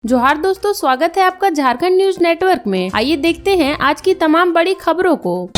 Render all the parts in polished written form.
जोहार दोस्तों, स्वागत है आपका झारखंड न्यूज नेटवर्क में। आइए देखते हैं आज की तमाम बड़ी खबरों को।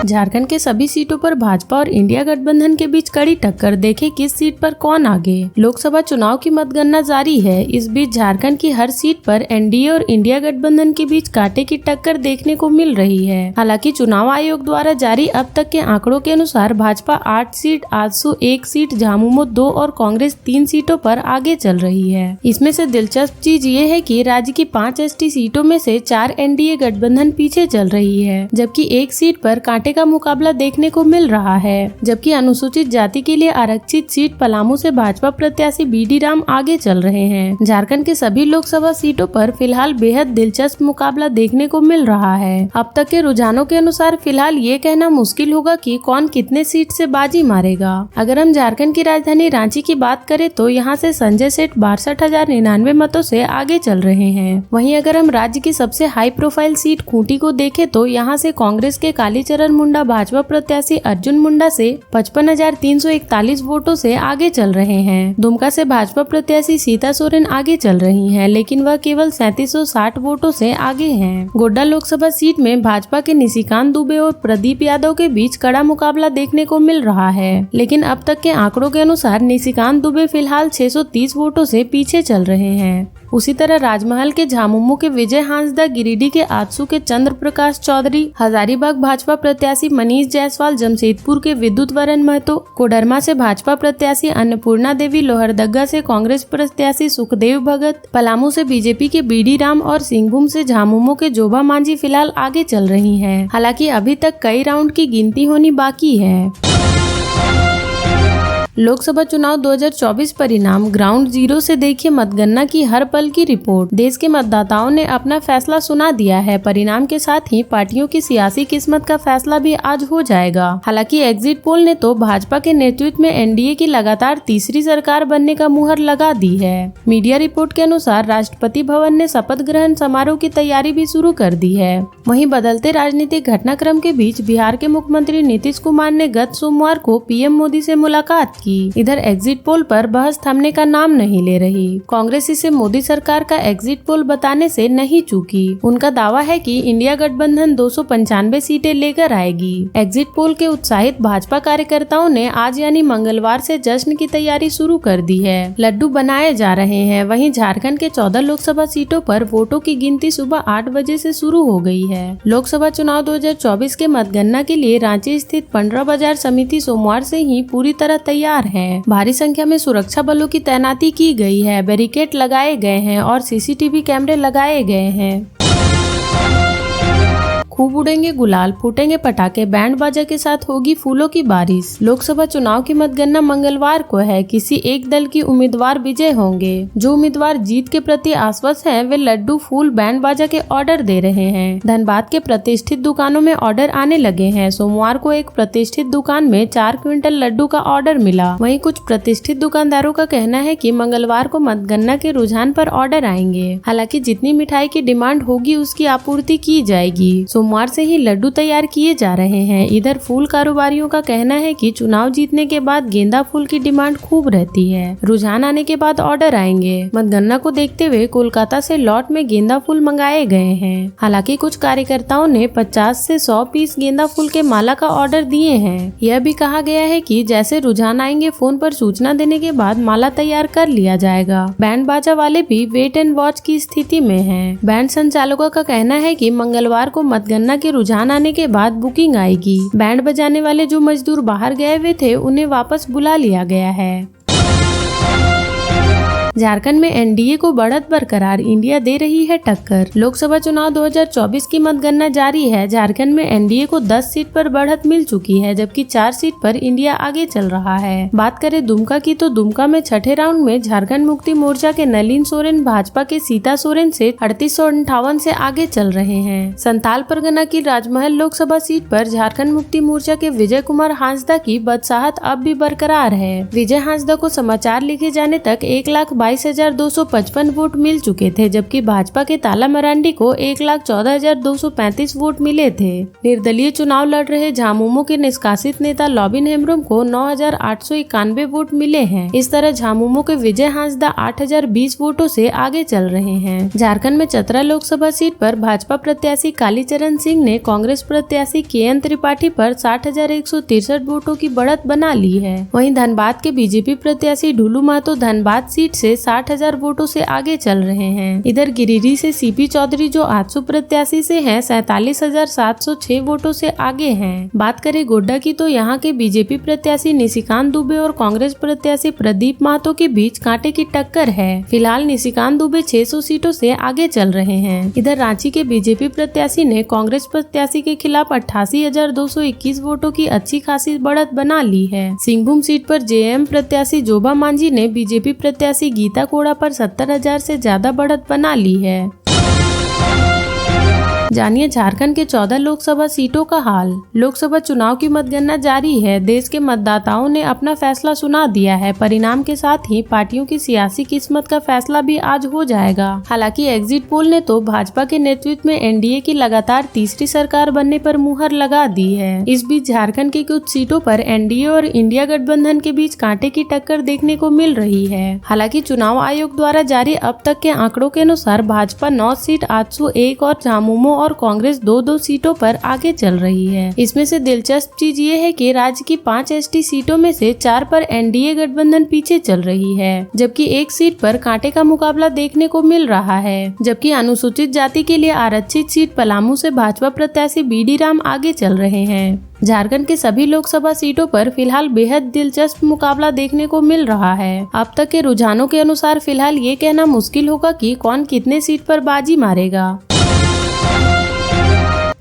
झारखंड के सभी सीटों पर भाजपा और इंडिया गठबंधन के बीच कड़ी टक्कर। देखें किस सीट पर कौन आगे। लोकसभा चुनाव की मतगणना जारी है। इस बीच झारखंड की हर सीट पर एनडीए और इंडिया गठबंधन के बीच कांटे की टक्कर देखने को मिल रही है। हालांकि चुनाव आयोग द्वारा जारी अब तक के आंकड़ों के अनुसार भाजपा 8 सीट, आजसू 1 सीट, झामुमो 2 और कांग्रेस 3 सीटों पर आगे चल रही है। इसमें से दिलचस्प चीज ये है कि राज्य की 5 एसटी सीटों में से 4 एनडीए गठबंधन पीछे चल रही है, जबकि 1 सीट पर कांटे का मुकाबला देखने को मिल रहा है। जबकि अनुसूचित जाति के लिए आरक्षित सीट पलामू से भाजपा प्रत्याशी बीडी राम आगे चल रहे हैं। झारखंड के सभी लोकसभा सीटों पर फिलहाल बेहद दिलचस्प मुकाबला देखने को मिल रहा है। अब तक के रुझानों के अनुसार फिलहाल ये कहना मुश्किल होगा कि कौन कितने सीट से बाजी मारेगा। अगर हम झारखंड की राजधानी रांची की बात करें तो यहाँ से संजय सेठ 62,099 मतों से आगे चल रहे हैं। वहीं अगर हम राज्य की सबसे हाई प्रोफाइल सीट खूंटी को देखें तो यहाँ से कांग्रेस के कालीचरण मुंडा भाजपा प्रत्याशी अर्जुन मुंडा से 55,341 वोटों से आगे चल रहे हैं। दुमका से भाजपा प्रत्याशी सीता सोरेन आगे चल रही हैं, लेकिन वह केवल 3760 वोटों से आगे हैं। गोड्डा लोकसभा सीट में भाजपा के निशिकांत दुबे और प्रदीप यादव के बीच कड़ा मुकाबला देखने को मिल रहा है, लेकिन अब तक के आंकड़ों के अनुसार निशिकांत दुबे फिलहाल 630 वोटों से पीछे चल रहे हैं। उसी तरह राजमहल के झामुमो के विजय हांसदा, गिरिडीह के आजसू के चंद्र प्रकाश चौधरी, हजारीबाग भाजपा प्रत्याशी मनीष जायसवाल, जमशेदपुर के विद्युत वरण महतो, कोडरमा से भाजपा प्रत्याशी अन्नपूर्णा देवी, लोहरदगा से कांग्रेस प्रत्याशी सुखदेव भगत, पलामू से बीजेपी के बीडी राम और सिंहभूम से झामुमो के जोभा मांझी फिलहाल आगे चल रही हैं। हालांकि अभी तक कई राउंड की गिनती होनी बाकी है। लोकसभा चुनाव 2024 परिणाम ग्राउंड जीरो से देखिए मतगणना की हर पल की रिपोर्ट। देश के मतदाताओं ने अपना फैसला सुना दिया है। परिणाम के साथ ही पार्टियों की सियासी किस्मत का फैसला भी आज हो जाएगा। हालांकि एग्जिट पोल ने तो भाजपा के नेतृत्व में एनडीए की लगातार तीसरी सरकार बनने का मुहर लगा दी है। मीडिया रिपोर्ट के अनुसार राष्ट्रपति भवन ने शपथ ग्रहण समारोह की तैयारी भी शुरू कर दी है। वहीं बदलते राजनीतिक घटनाक्रम के बीच बिहार के मुख्यमंत्री नीतीश कुमार ने गत सोमवार को पीएम मोदी से मुलाकात की। इधर एग्जिट पोल पर बहस थमने का नाम नहीं ले रही। कांग्रेस इसे मोदी सरकार का एग्जिट पोल बताने से नहीं चूकी। उनका दावा है कि इंडिया गठबंधन 295 सीटें लेकर आएगी। एग्जिट पोल के उत्साहित भाजपा कार्यकर्ताओं ने आज यानी मंगलवार से जश्न की तैयारी शुरू कर दी है। लड्डू बनाए जा रहे हैं। वहीं झारखंड के 14 लोकसभा सीटों पर वोटों की गिनती सुबह 8 बजे से शुरू हो गई है। लोकसभा चुनाव 2024 के मतगणना के लिए रांची स्थित 15 बाजार समिति सोमवार से ही पूरी तरह तैयार है। भारी संख्या में सुरक्षा बलों की तैनाती की गई है। बैरिकेड लगाए गए हैं और सीसीटीवी कैमरे लगाए गए हैं। खूब उड़ेंगे गुलाल, फूटेंगे पटाखे, बैंड बाजा के साथ होगी फूलों की बारिश। लोकसभा चुनाव की मतगणना मंगलवार को है। किसी एक दल की उम्मीदवार विजय होंगे। जो उम्मीदवार जीत के प्रति आश्वस्त हैं, वे लड्डू, फूल, बैंड बाजा के ऑर्डर दे रहे हैं। धनबाद के प्रतिष्ठित दुकानों में ऑर्डर आने लगे हैं। सोमवार को एक प्रतिष्ठित दुकान में 4 क्विंटल लड्डू का ऑर्डर मिला। वहीं कुछ प्रतिष्ठित दुकानदारों का कहना है कि मंगलवार को मतगणना के रुझान पर ऑर्डर आएंगे। हालांकि जितनी मिठाई की डिमांड होगी उसकी आपूर्ति की जाएगी। सोमवार से ही लड्डू तैयार किए जा रहे हैं। इधर फूल कारोबारियों का कहना है कि चुनाव जीतने के बाद गेंदा फूल की डिमांड खूब रहती है। रुझान आने के बाद ऑर्डर आएंगे। मतगणना को देखते हुए कोलकाता से लॉट में गेंदा फूल मंगाए गए हैं। हालांकि कुछ कार्यकर्ताओं ने 50 से 100 पीस गेंदा फूल के माला का ऑर्डर दिए हैं। यह भी कहा गया है कि जैसे रुझान आएंगे फोन पर सूचना देने के बाद माला तैयार कर लिया जाएगा। बैंड बाजा वाले भी वेट एंड वॉच की स्थिति में हैं। बैंड संचालकों का कहना है कि मंगलवार को मतगणना के रुझान आने के बाद बुकिंग आएगी। बैंड बजाने वाले जो मजदूर बाहर गए हुए थे उन्हें वापस बुला लिया गया है। झारखंड में एनडीए को बढ़त बरकरार, इंडिया दे रही है टक्कर। लोकसभा चुनाव 2024 की मतगणना जारी है। झारखंड में एनडीए को 10 सीट पर बढ़त मिल चुकी है, जबकि 4 सीट पर इंडिया आगे चल रहा है। बात करें दुमका की तो दुमका में छठे राउंड में झारखंड मुक्ति मोर्चा के नलिन सोरेन भाजपा के सीता सोरेन से 3858 से आगे चल रहे हैं। संताल परगना की राजमहल लोकसभा सीट पर झारखंड मुक्ति मोर्चा के विजय कुमार हांसदा की बदसाहत अब भी बरकरार है। विजय हांसदा को समाचार लिखे जाने तक 1,22,000 22,255 वोट मिल चुके थे, जबकि भाजपा के ताला मरांडी को 1,14,235 वोट मिले थे। निर्दलीय चुनाव लड़ रहे झामुमो के निष्कासित नेता लॉबिन हेम्ब्रोम को 9,891 वोट मिले हैं। इस तरह झामुमो के विजय हांसदा 8,020 वोटों से आगे चल रहे हैं। झारखंड में चतरा लोकसभा सीट पर भाजपा प्रत्याशी कालीचरण सिंह ने कांग्रेस प्रत्याशी KN त्रिपाठी पर 60,163 वोटों की बढ़त बना ली है। वहीं धनबाद के बीजेपी प्रत्याशी ढुलू महतो धनबाद सीट से 60,000 वोटों से आगे चल रहे हैं। इधर गिरिडीह से CP चौधरी जो आजसू प्रत्याशी से हैं 47,706 वोटों से आगे हैं। बात करें गोड्डा की तो यहाँ के बीजेपी प्रत्याशी निशिकांत दुबे और कांग्रेस प्रत्याशी प्रदीप महतो के बीच कांटे की टक्कर है। फिलहाल निशिकांत दुबे 600 सीटों से आगे चल रहे हैं। इधर रांची के बीजेपी प्रत्याशी ने कांग्रेस प्रत्याशी के खिलाफ 88,221 वोटों की अच्छी खासी बढ़त बना ली है। सिंहभूम सीट पर JM प्रत्याशी जोबा मांझी ने बीजेपी प्रत्याशी गीता कोड़ा पर 70,000 से ज्यादा बढ़त बना ली है। जानिए झारखंड के 14 लोकसभा सीटों का हाल। लोकसभा चुनाव की मतगणना जारी है। देश के मतदाताओं ने अपना फैसला सुना दिया है। परिणाम के साथ ही पार्टियों की सियासी किस्मत का फैसला भी आज हो जाएगा। हालांकि एग्जिट पोल ने तो भाजपा के नेतृत्व में NDA की लगातार तीसरी सरकार बनने पर मुहर लगा दी है। इस बीच झारखंड की कुछ सीटों पर NDA और इंडिया गठबंधन के बीच कांटे की टक्कर देखने को मिल रही है। हालांकि चुनाव आयोग द्वारा जारी अब तक के आंकड़ों के अनुसार भाजपा 9 सीट, आजसू 1 और झामुमो और कांग्रेस 2-2 सीटों पर आगे चल रही है। इसमें से दिलचस्प चीज ये है कि राज्य की 5 ST सीटों में से 4 पर NDA गठबंधन पीछे चल रही है, जबकि 1 सीट पर कांटे का मुकाबला देखने को मिल रहा है। जबकि अनुसूचित जाति के लिए आरक्षित सीट पलामू से भाजपा प्रत्याशी BD राम आगे चल रहे हैं। झारखंड के सभी लोकसभा सीटों पर फिलहाल बेहद दिलचस्प मुकाबला देखने को मिल रहा है। अब तक के रुझानों के अनुसार फिलहाल ये कहना मुश्किल होगा कि कौन कितने सीट पर बाजी मारेगा।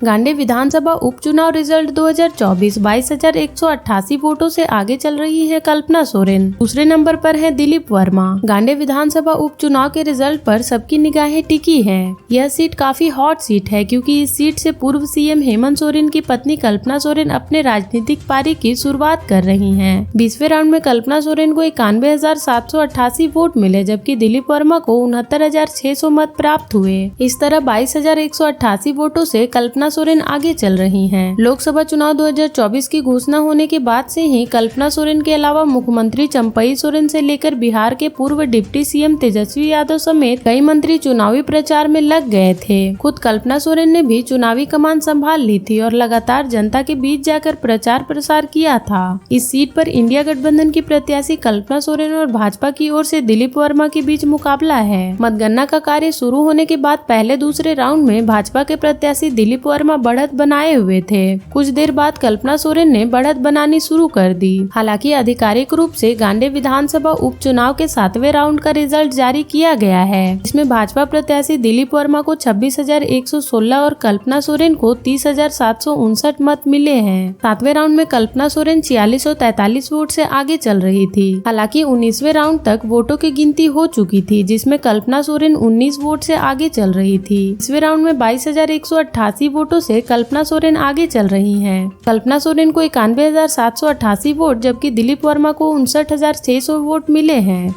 गांडे विधानसभा उपचुनाव रिजल्ट 2024 22,188 वोटों से आगे चल रही है कल्पना सोरेन। दूसरे नंबर पर है दिलीप वर्मा। गांडे विधानसभा उपचुनाव के रिजल्ट पर सबकी निगाहें टिकी हैं। यह सीट काफी हॉट सीट है क्योंकि इस सीट से पूर्व CM हेमंत सोरेन की पत्नी कल्पना सोरेन अपने राजनीतिक पारी की शुरुआत कर रही हैं। 20वें राउंड में कल्पना सोरेन को 91,788 वोट मिले, जबकि दिलीप वर्मा को 69,600 मत प्राप्त हुए। इस तरह 22,188 वोटों से कल्पना सोरेन आगे चल रही हैं। लोकसभा चुनाव 2024 की घोषणा होने के बाद से ही कल्पना सोरेन के अलावा मुख्यमंत्री चंपई सोरेन से लेकर बिहार के पूर्व डिप्टी CM तेजस्वी यादव समेत कई मंत्री चुनावी प्रचार में लग गए थे। खुद कल्पना सोरेन ने भी चुनावी कमान संभाल ली थी और लगातार जनता के बीच जाकर प्रचार प्रसार किया था। इस सीट पर इंडिया गठबंधन की प्रत्याशी कल्पना सोरेन और भाजपा की ओर से दिलीप वर्मा के बीच मुकाबला है। मतगणना का कार्य शुरू होने के बाद पहले दूसरे राउंड में भाजपा के प्रत्याशी दिलीप वर्मा बढ़त बनाए हुए थे। कुछ देर बाद कल्पना सोरेन ने बढ़त बनानी शुरू कर दी। हालांकि आधिकारिक रूप से गांडे विधानसभा उपचुनाव के 7वें राउंड का रिजल्ट जारी किया गया है। इसमें भाजपा प्रत्याशी दिलीप वर्मा को 26,116 और कल्पना सोरेन को 30,759 मत मिले हैं। 7वें राउंड में कल्पना सोरेन 4643 वोट से आगे चल रही थी। हालांकि 19वें राउंड तक वोटों की गिनती हो चुकी थी, जिसमें कल्पना सोरेन 19 वोट से आगे चल रही थी। 20वें राउंड में 22,188 वोटों से कल्पना सोरेन आगे चल रही हैं। कल्पना सोरेन को 91,788 वोट, जबकि दिलीप वर्मा को 59,600 वोट मिले हैं।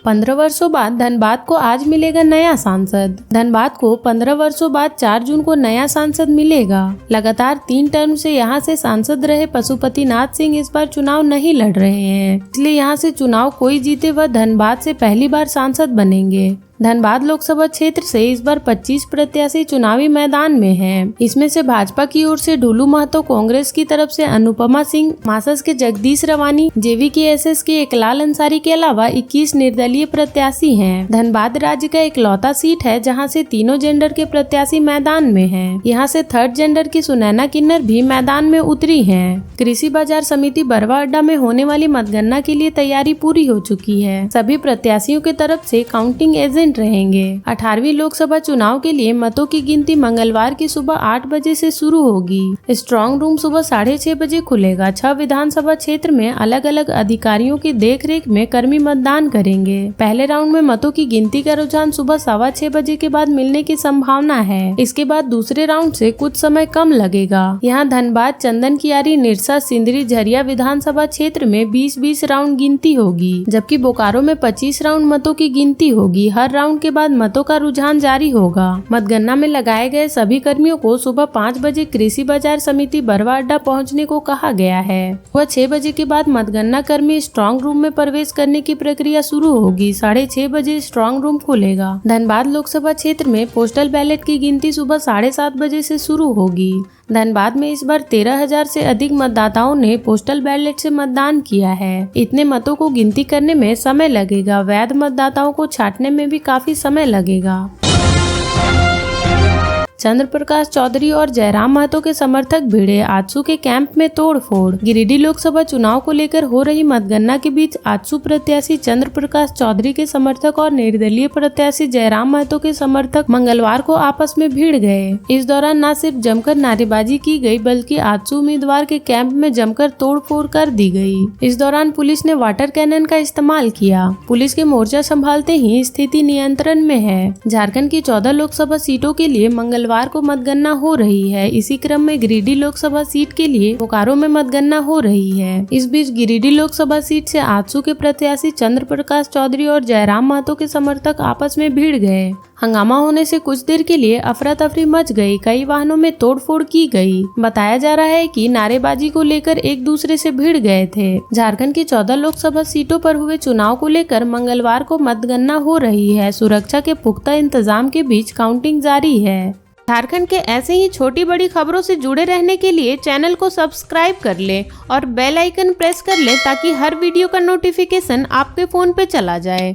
15 वर्षों बाद धनबाद को आज मिलेगा नया सांसद। धनबाद को 15 वर्षों बाद 4 जून को नया सांसद मिलेगा। लगातार 3 टर्म से यहां से सांसद रहे पशुपतिनाथ सिंह इस बार चुनाव नहीं लड़ रहे हैं, इसलिए यहां से चुनाव कोई जीते वह धनबाद से पहली बार सांसद बनेंगे। धनबाद लोकसभा क्षेत्र से इस बार 25 प्रत्याशी चुनावी मैदान में हैं। इसमें से भाजपा की ओर से ढुलू महतो, कांग्रेस की तरफ से अनुपमा सिंह, मासस के जगदीश रवानी, JVKSS के इकलाल अंसारी के अलावा 21 निर्दलीय प्रत्याशी हैं। धनबाद राज्य का इकलौता सीट है जहां से तीनों जेंडर के प्रत्याशी मैदान में हैं। यहां से थर्ड जेंडर की सुनैना किन्नर भी मैदान में उतरी हैं। कृषि बाजार समिति बरवा अड्डा में होने वाली मतगणना के लिए तैयारी पूरी हो चुकी है। सभी प्रत्याशियों की तरफ से काउंटिंग एजेंट दिन रहेंगे। 18वीं लोकसभा चुनाव के लिए मतों की गिनती मंगलवार की सुबह 8 बजे से शुरू होगी। स्ट्रांग रूम सुबह 6:30 बजे खुलेगा। 6 विधानसभा क्षेत्र में अलग अलग अधिकारियों की देखरेख में कर्मी मतदान करेंगे। पहले राउंड में मतों की गिनती का रुझान सुबह 6:15 बजे के बाद मिलने की संभावना है। इसके बाद दूसरे राउंड से कुछ समय कम लगेगा। यहाँ धनबाद, चंदन कियारी, निरसा, सिंदरी, झरिया विधानसभा क्षेत्र में 20-20 राउंड गिनती होगी, जबकि बोकारो में 25 राउंड मतों की गिनती होगी। हर राउंड के बाद मतों का रुझान जारी होगा। मतगणना में लगाए गए सभी कर्मियों को सुबह 5 बजे कृषि बाजार समिति बरवा अड्डा पहुँचने को कहा गया है। वह 6 बजे के बाद मतगणना कर्मी स्ट्रांग रूम में प्रवेश करने की प्रक्रिया शुरू होगी। 6:30 बजे स्ट्रांग रूम खुलेगा। धनबाद लोकसभा क्षेत्र में पोस्टल बैलेट की गिनती सुबह 7:30 बजे से शुरू होगी। धनबाद में इस बार 13,000 से अधिक मतदाताओं ने पोस्टल बैलेट से मतदान किया है। इतने मतों को गिनती करने में समय लगेगा। वैध मतदाताओं को छांटने में भी काफी समय लगेगा। चंद्र प्रकाश चौधरी और जयराम महतो के समर्थक भिड़े। आजसू के कैंप में तोड़फोड़। गिरिडीह लोकसभा चुनाव को लेकर हो रही मतगणना के बीच आजसू प्रत्याशी चंद्र प्रकाश चौधरी के समर्थक और निर्दलीय प्रत्याशी जयराम महतो के समर्थक मंगलवार को आपस में भिड़ गए। इस दौरान न सिर्फ जमकर नारेबाजी की गई, बल्कि आजसू उम्मीदवार के कैंप में जमकर तोड़फोड़ कर दी गई। इस दौरान पुलिस ने वाटर कैनन का इस्तेमाल किया। पुलिस के मोर्चा संभालते ही स्थिति नियंत्रण में है। झारखंड की 14 लोकसभा सीटों के लिए मंगलवार को मतगणना हो रही है। इसी क्रम में गिरिडीह लोकसभा सीट के लिए बोकारो में मतगणना हो रही है। इस बीच गिरिडीह लोकसभा सीट से आजसू के प्रत्याशी चंद्र प्रकाश चौधरी और जयराम महतो के समर्थक आपस में भिड़ गए। हंगामा होने से कुछ देर के लिए अफरा तफरी मच गई। कई वाहनों में तोड़फोड़ की गई। बताया जा रहा है कि नारेबाजी को लेकर एक दूसरे से भिड़ गए थे। झारखंड की 14 लोकसभा सीटों पर हुए चुनाव को लेकर मंगलवार को मतगणना हो रही है। सुरक्षा के पुख्ता इंतजाम के बीच काउंटिंग जारी है। झारखंड के ऐसे ही छोटी बड़ी खबरों से जुड़े रहने के लिए चैनल को सब्सक्राइब कर लें और बेल आइकन प्रेस कर लें, ताकि हर वीडियो का नोटिफिकेशन आपके फोन पे चला जाए।